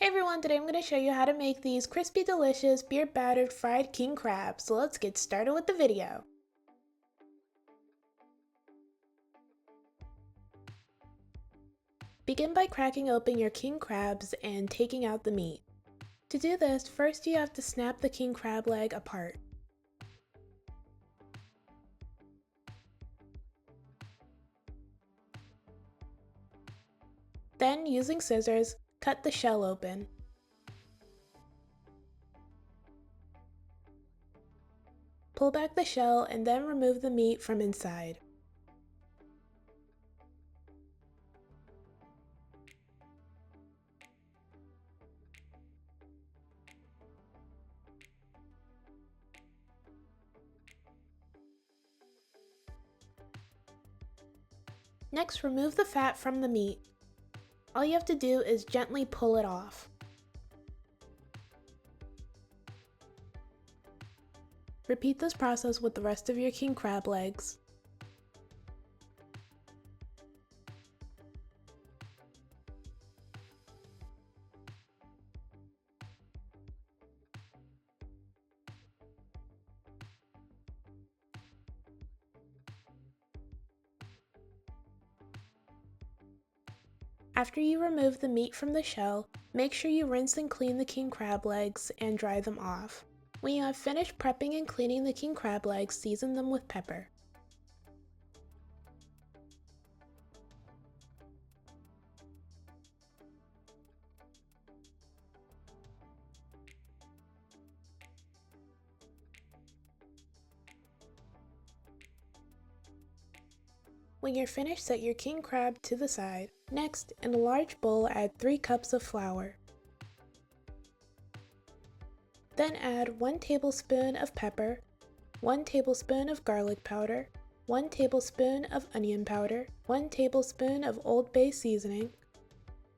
Hey everyone, today I'm going to show you how to make these crispy delicious beer battered fried king crabs. So let's get started with the video. Begin by cracking open your king crabs and taking out the meat. To do this, first you have to snap the king crab leg apart. Then, using scissors, cut the shell open. Pull back the shell and then remove the meat from inside. Next, remove the fat from the meat. All you have to do is gently pull it off. Repeat this process with the rest of your king crab legs. After you remove the meat from the shell, make sure you rinse and clean the king crab legs and dry them off. When you have finished prepping and cleaning the king crab legs, season them with pepper. When you're finished, set your king crab to the side. Next, in a large bowl, add 3 cups of flour. Then add 1 tablespoon of pepper, 1 tablespoon of garlic powder, 1 tablespoon of onion powder, 1 tablespoon of Old Bay seasoning,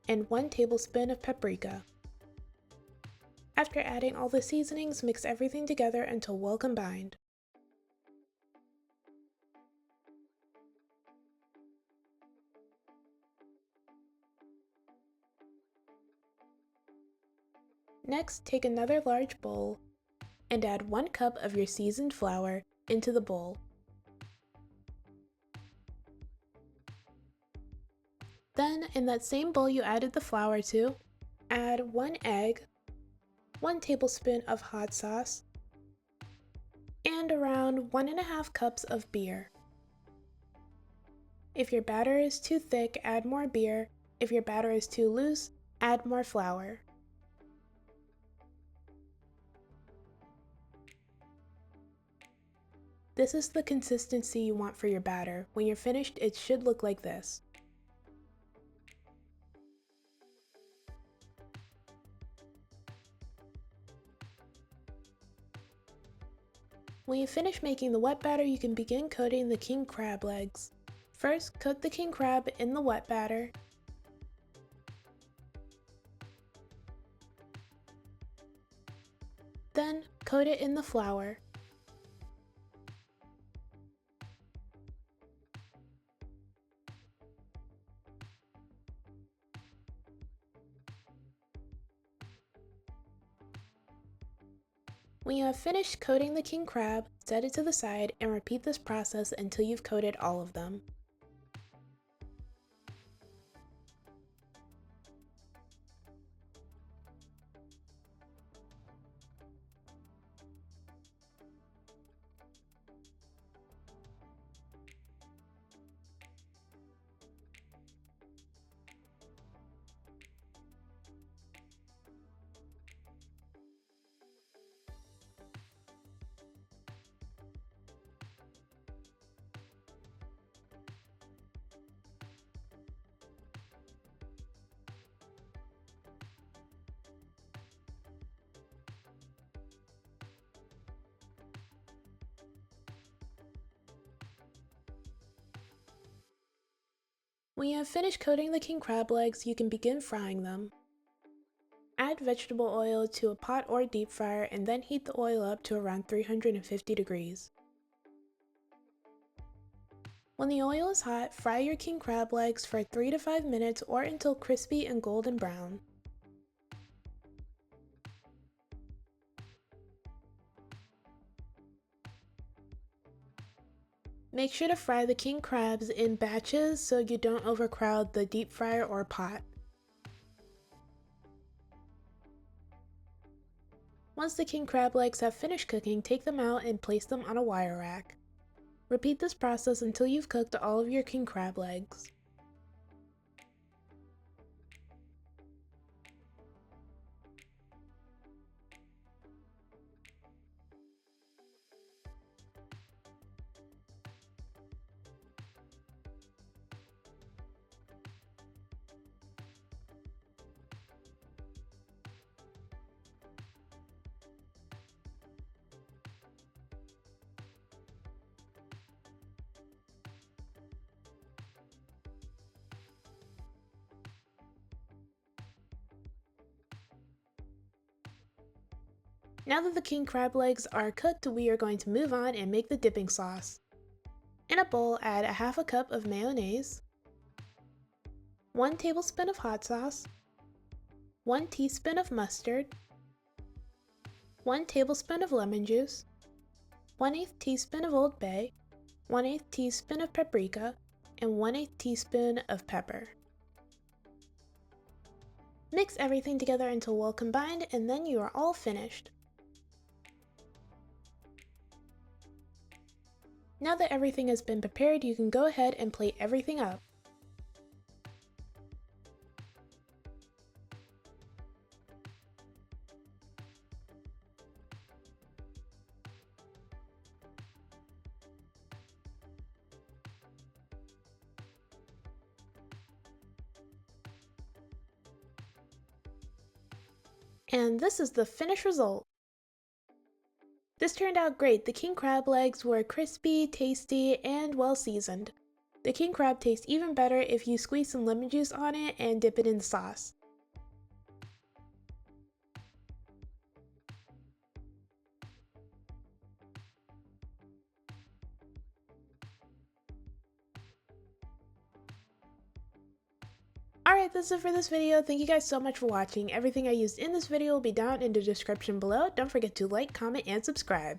and 1 tablespoon of paprika. After adding all the seasonings, mix everything together until well combined. Next, take another large bowl and add 1 cup of your seasoned flour into the bowl. Then, in that same bowl you added the flour to, add 1 egg, 1 tablespoon of hot sauce, and around 1.5 cups of beer. If your batter is too thick, add more beer. If your batter is too loose, add more flour. This is the consistency you want for your batter. When you're finished, it should look like this. When you finish making the wet batter, you can begin coating the king crab legs. First, coat the king crab in the wet batter. Then, coat it in the flour. When you have finished coating the king crab, set it to the side and repeat this process until you've coated all of them. When you have finished coating the king crab legs, you can begin frying them. Add vegetable oil to a pot or deep fryer and then heat the oil up to around 350 degrees. When the oil is hot, fry your king crab legs for 3 to 5 minutes or until crispy and golden brown. Make sure to fry the king crabs in batches so you don't overcrowd the deep fryer or pot. Once the king crab legs have finished cooking, take them out and place them on a wire rack. Repeat this process until you've cooked all of your king crab legs. Now that the king crab legs are cooked, we are going to move on and make the dipping sauce. In a bowl, add a half a cup of mayonnaise, 1 tablespoon of hot sauce, 1 teaspoon of mustard, 1 tablespoon of lemon juice, 1/8 teaspoon of Old Bay, 1/8 teaspoon of paprika, and 1/8 teaspoon of pepper. Mix everything together until well combined, and then you are all finished. Now that everything has been prepared, you can go ahead and plate everything up. And this is the finished result. This turned out great. The king crab legs were crispy, tasty, and well seasoned. The king crab tastes even better if you squeeze some lemon juice on it and dip it in the sauce. Alright, that's it for this video. Thank you guys so much for watching. Everything I used in this video will be down in the description below. Don't forget to like, comment, and subscribe.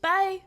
Bye!